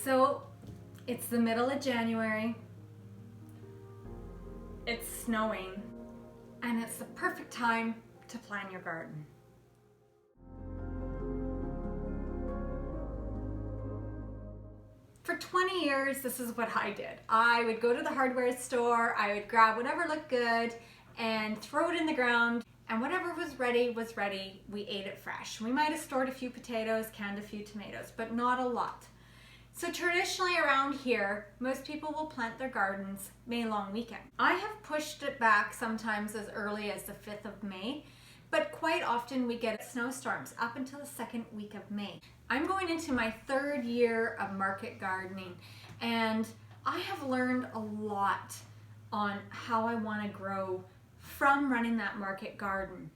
So it's the middle of January, it's snowing, and it's the perfect time to plant your garden. For 20 years, this is what I did. I would go to the hardware store, I would grab whatever looked good and throw it in the ground, and whatever was ready, we ate it fresh. We might have stored a few potatoes, canned a few tomatoes, but not a lot. So traditionally around here, most people will plant their gardens May long weekend. I have pushed it back sometimes as early as the 5th of May, but quite often we get snowstorms up until the second week of May. I'm going into my 3rd year of market gardening, and I have learned a lot on how I want to grow from running that market garden.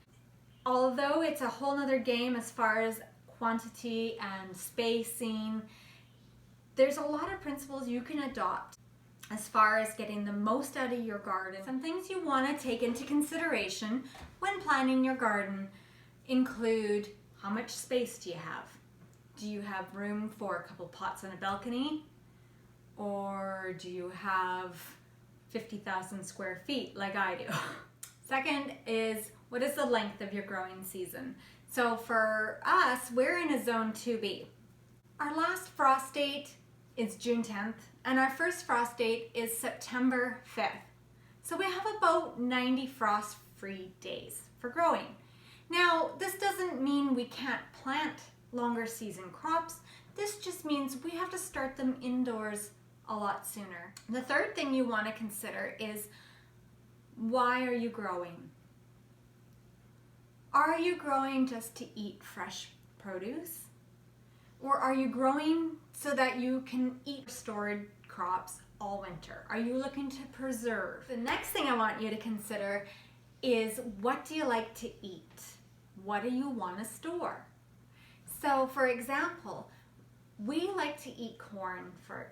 Although it's a whole nother game as far as quantity and spacing, there's a lot of principles you can adopt as far as getting the most out of your garden. Some things you want to take into consideration when planning your garden include: how much space do you have? Do you have room for a couple pots on a balcony? Or do you have 50,000 square feet like I do? Second is, what is the length of your growing season? So for us, we're in a zone 2B. Our last frost date is June 10th, and our first frost date is September 5th. So we have about 90 frost-free days for growing. Now, this doesn't mean we can't plant longer season crops. This just means we have to start them indoors a lot sooner. The third thing you want to consider is, why are you growing? Are you growing just to eat fresh produce? Or are you growing so that you can eat stored crops all winter? Are you looking to preserve? The next thing I want you to consider is, what do you like to eat? What do you want to store? So for example, we like to eat corn for,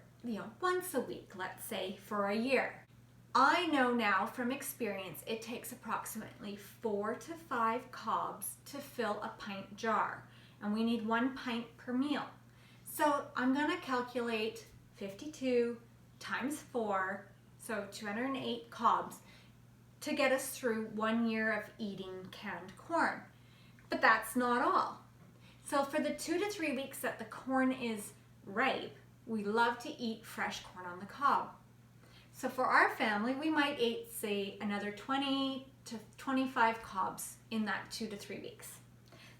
once a week, let's say, for a year. I know now from experience it takes approximately 4 to 5 cobs to fill a pint jar, and we need 1 pint per meal. So I'm going to calculate 52 times 4, so 208 cobs, to get us through 1 year of eating canned corn. But that's not all. So for the 2 to 3 weeks that the corn is ripe, we love to eat fresh corn on the cob. So for our family, we might eat, say, another 20 to 25 cobs in that 2 to 3 weeks.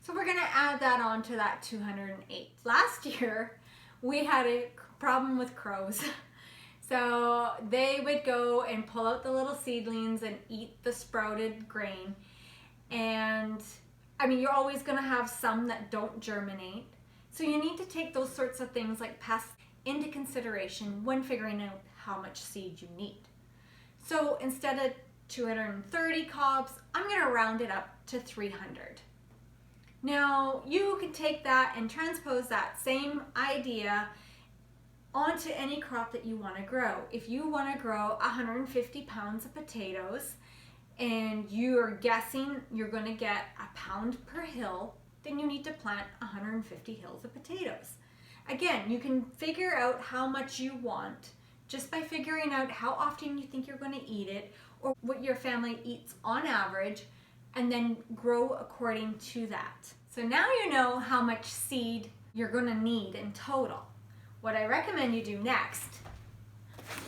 So we're going to add that on to that 208. Last year, we had a problem with crows. So they would go and pull out the little seedlings and eat the sprouted grain. And you're always going to have some that don't germinate. So you need to take those sorts of things like pests into consideration when figuring out how much seed you need. So instead of 230 cobs, I'm going to round it up to 300. Now you can take that and transpose that same idea onto any crop that you want to grow. If you want to grow 150 pounds of potatoes and you're guessing you're going to get a pound per hill, then you need to plant 150 hills of potatoes. Again, you can figure out how much you want just by figuring out how often you think you're going to eat it, or what your family eats on average, and then grow according to that. So now you know how much seed you're going to need in total. What I recommend you do next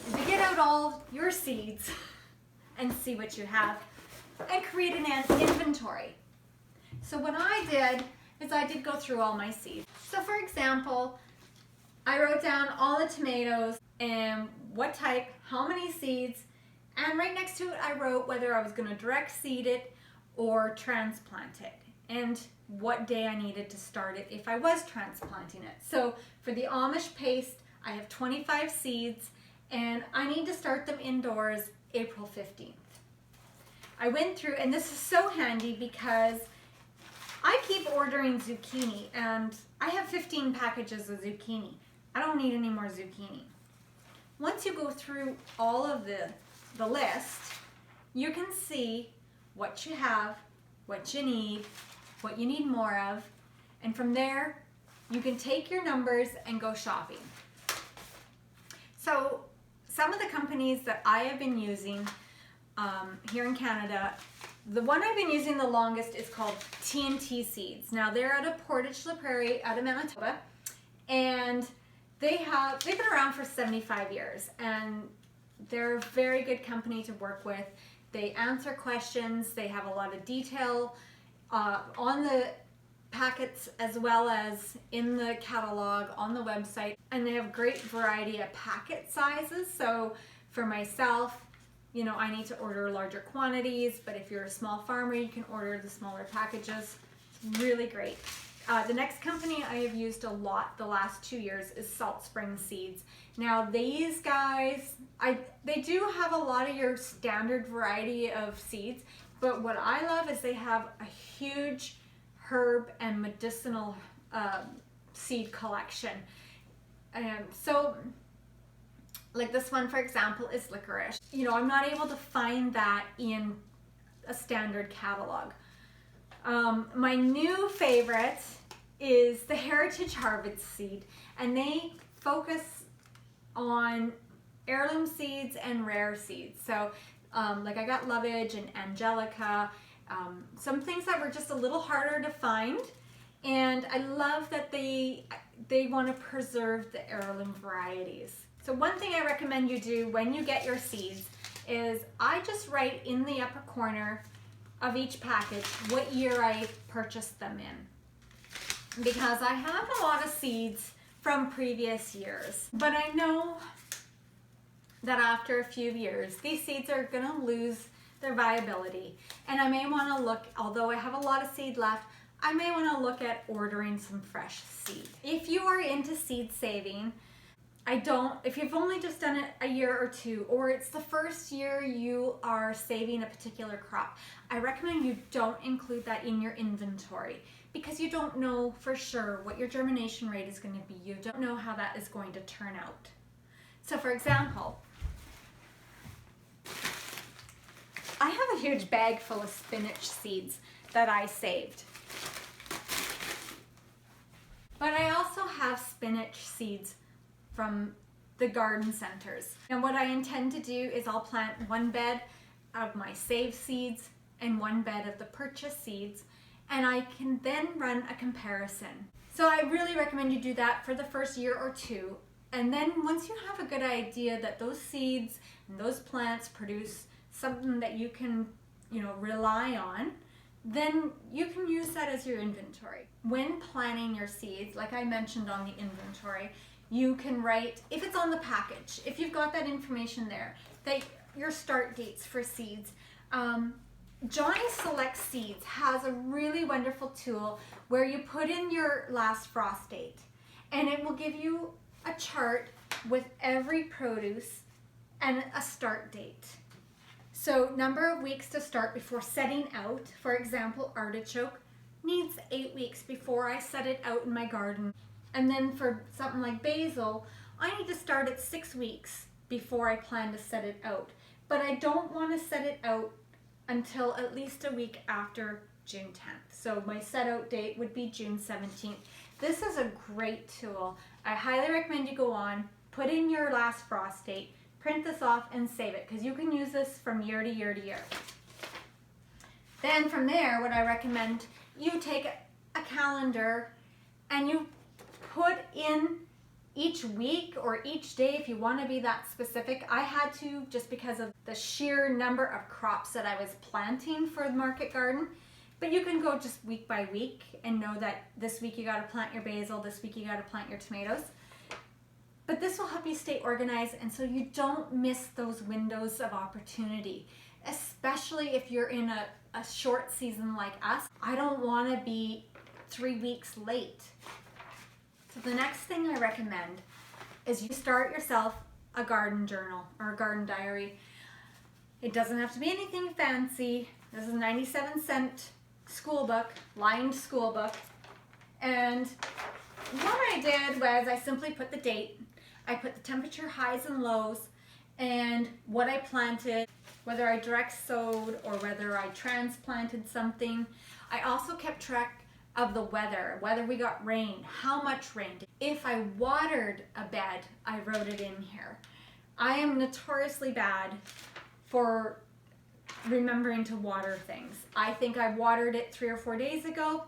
is to get out all your seeds and see what you have and create an inventory. So what I did is I did go through all my seeds. So for example, I wrote down all the tomatoes and what type, how many seeds, and right next to it I wrote whether I was going to direct seed it or transplant it, and what day I needed to start it if I was transplanting it. So for the Amish paste, I have 25 seeds and I need to start them indoors April 15th. I went through, and this is so handy because I keep ordering zucchini and I have 15 packages of zucchini. I don't need any more zucchini. Once you go through all of the list, you can see what you have, what you need more of, and from there you can take your numbers and go shopping. So some of the companies that I have been using here in Canada, the one I've been using the longest is called T&T Seeds. Now they're out of Portage La Prairie, out of Manitoba, and they've been around for 75 years, and they're a very good company to work with. They answer questions, they have a lot of detail on the packets as well as in the catalog on the website, and they have great variety of packet sizes. So for myself, you know, I need to order larger quantities, but if you're a small farmer, you can order the smaller packages. It's really great. The next company I have used a lot the last 2 years is Salt Spring Seeds. Now these guys, they do have a lot of your standard variety of seeds, but what I love is they have a huge herb and medicinal seed collection. And so like this one, for example, is licorice. You know, I'm not able to find that in a standard catalog. My new favorite is the Heritage Harvest Seed, and they focus on heirloom seeds and rare seeds. So like I got Lovage and Angelica, some things that were just a little harder to find, and I love that they want to preserve the heirloom varieties. So one thing I recommend you do when you get your seeds is I just write in the upper corner of each package what year I purchased them in, because I have a lot of seeds from previous years, but I know that after a few years these seeds are going to lose their viability, and I may want to look, although I have a lot of seed left, I may want to look at ordering some fresh seed. If you are into seed saving, if you've only just done it a year or two, or it's the first year you are saving a particular crop, I recommend you don't include that in your inventory, because you don't know for sure what your germination rate is going to be. You don't know how that is going to turn out. So for example, I have a huge bag full of spinach seeds that I saved. But I also have spinach seeds from the garden centers. And what I intend to do is I'll plant one bed of my saved seeds and one bed of the purchased seeds, and I can then run a comparison. So I really recommend you do that for the first year or two. And then once you have a good idea that those seeds and those plants produce something that you can, you know, rely on, then you can use that as your inventory. When planning your seeds, like I mentioned on the inventory, you can write, if it's on the package, if you've got that information there, that your start dates for seeds. Johnny Select Seeds has a really wonderful tool where you put in your last frost date, and it will give you a chart with every produce and a start date. So number of weeks to start before setting out. For example, artichoke needs 8 weeks before I set it out in my garden. And then for something like basil, I need to start at 6 weeks before I plan to set it out. But I don't want to set it out until at least a week after June 10th. So my set out date would be June 17th. This is a great tool. I highly recommend you go on, put in your last frost date, print this off and save it, because you can use this from year to year to year. Then from there, what I recommend, you take a calendar and you put in each week or each day if you want to be that specific. I had to, just because of the sheer number of crops that I was planting for the market garden. But you can go just week by week and know that this week you got to plant your basil, this week you got to plant your tomatoes. But this will help you stay organized, and so you don't miss those windows of opportunity, especially if you're in a short season like us. I don't want to be 3 weeks late. So the next thing I recommend is you start yourself a garden journal or a garden diary. It doesn't have to be anything fancy. This is a 97-cent school book, lined school book. And what I did was I simply put the date. I put the temperature highs and lows and what I planted, whether I direct sowed or whether I transplanted something. I also kept track of the weather, whether we got rain, how much rain. If I watered a bed, I wrote it in here. I am notoriously bad for remembering to water things. I think I watered it 3 or 4 days ago,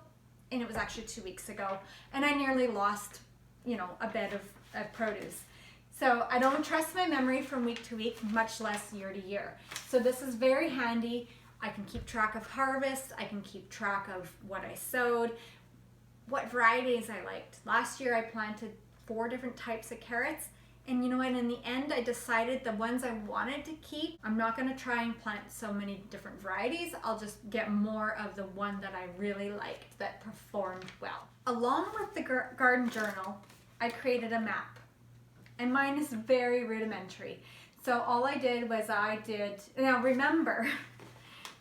and it was actually 2 weeks ago, and I nearly lost, a bed of produce. So I don't trust my memory from week to week, much less year to year. So this is very handy. I can keep track of harvest. I can keep track of what I sowed, what varieties I liked. Last year I planted 4 different types of carrots. And you know what, in the end, I decided the ones I wanted to keep, I'm not going to try and plant so many different varieties. I'll just get more of the one that I really liked that performed well. Along with the garden journal, I created a map. And mine is very rudimentary. So all I did was now remember,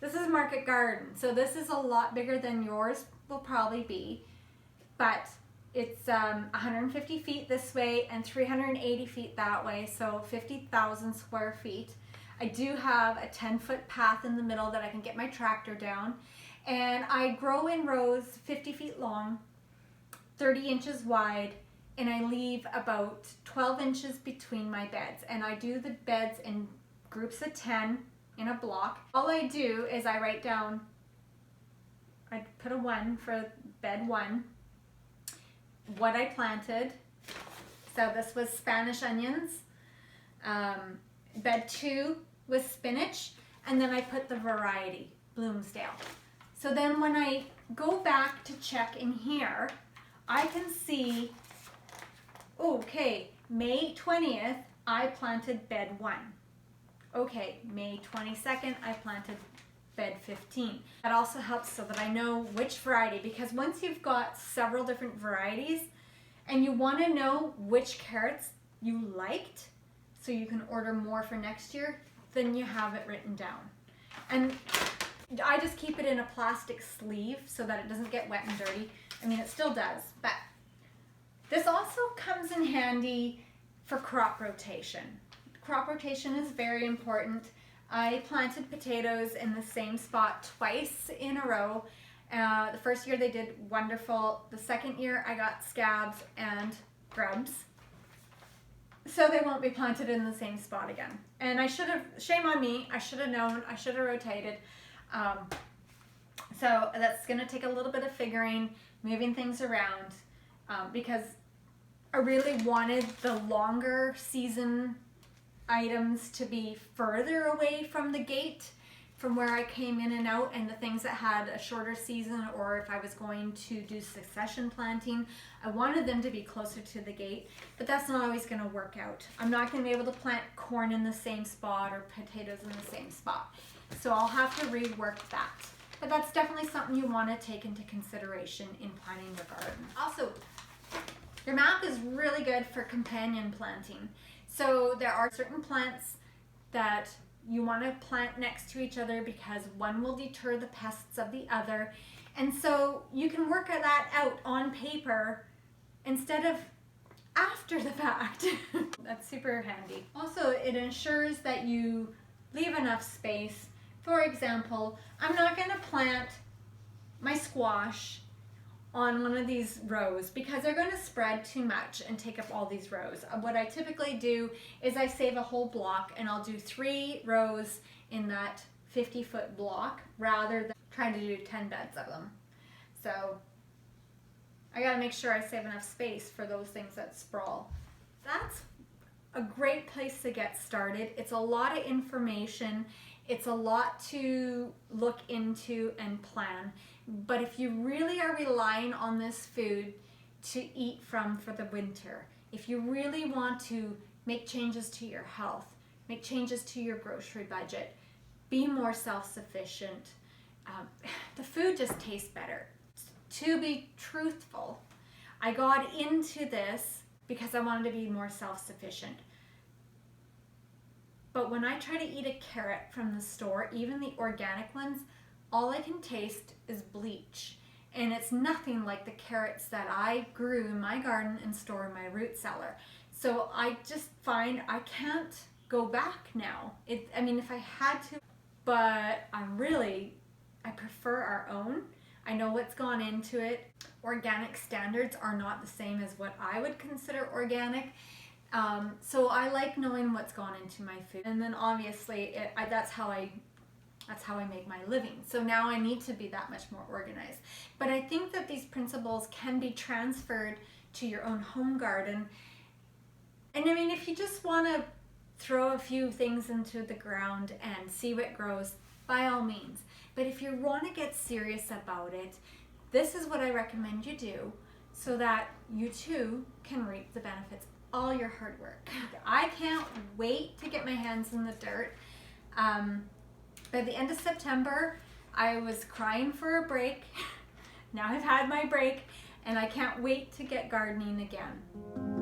this is Market Garden. So this is a lot bigger than yours will probably be. But it's 150 feet this way and 380 feet that way, so 50,000 square feet. I do have a 10-foot path in the middle that I can get my tractor down. And I grow in rows 50 feet long, 30 inches wide, and I leave about 12 inches between my beds. And I do the beds in groups of 10 in a block. All I do is I write down, I put a 1 for bed 1, what I planted. So this was Spanish onions. Bed 2 was spinach, and then I put the variety, Bloomsdale. So then when I go back to check in here, I can see, okay, May 20th, I planted bed 1. Okay, May 22nd, I planted bed 15. That also helps so that I know which variety, because once you've got several different varieties and you want to know which carrots you liked so you can order more for next year, then you have it written down. And I just keep it in a plastic sleeve so that it doesn't get wet and dirty. I mean, it still does, but this also comes in handy for crop rotation. Crop rotation is very important. I planted potatoes in the same spot twice in a row. The first year they did wonderful. The second year I got scabs and grubs. So they won't be planted in the same spot again. And I should have, shame on me, I should have known, I should have rotated. So that's gonna take a little bit of figuring, moving things around, because I really wanted the longer season items to be further away from the gate, from where I came in and out, and the things that had a shorter season, or if I was going to do succession planting, I wanted them to be closer to the gate, but that's not always going to work out. I'm not going to be able to plant corn in the same spot or potatoes in the same spot, so I'll have to rework that. But that's definitely something you want to take into consideration in planting your garden. Also, your map is really good for companion planting. So there are certain plants that you want to plant next to each other because one will deter the pests of the other. And so you can work that out on paper instead of after the fact. That's super handy. Also, it ensures that you leave enough space. For example, I'm not going to plant my squash on one of these rows because they're going to spread too much and take up all these rows. What I typically do is I save a whole block and I'll do 3 rows in that 50-foot block rather than trying to do 10 beds of them. So I got to make sure I save enough space for those things that sprawl. That's a great place to get started. It's a lot of information. It's a lot to look into and plan. But if you really are relying on this food to eat from for the winter, if you really want to make changes to your health, make changes to your grocery budget, be more self-sufficient, the food just tastes better. To be truthful, I got into this because I wanted to be more self-sufficient. But when I try to eat a carrot from the store, even the organic ones, all I can taste is bleach. And it's nothing like the carrots that I grew in my garden and store in my root cellar. So I just find I can't go back now. I mean, if I had to, but I prefer our own. I know what's gone into it. Organic standards are not the same as what I would consider organic. So I like knowing what's gone into my food, and then obviously that's how I make my living. So now I need to be that much more organized. But I think that these principles can be transferred to your own home garden. And I mean, if you just want to throw a few things into the ground and see what grows, by all means. But if you want to get serious about it, this is what I recommend you do so that you too can reap the benefits, all your hard work. I can't wait to get my hands in the dirt. By the end of September, I was crying for a break. Now I've had my break, and I can't wait to get gardening again.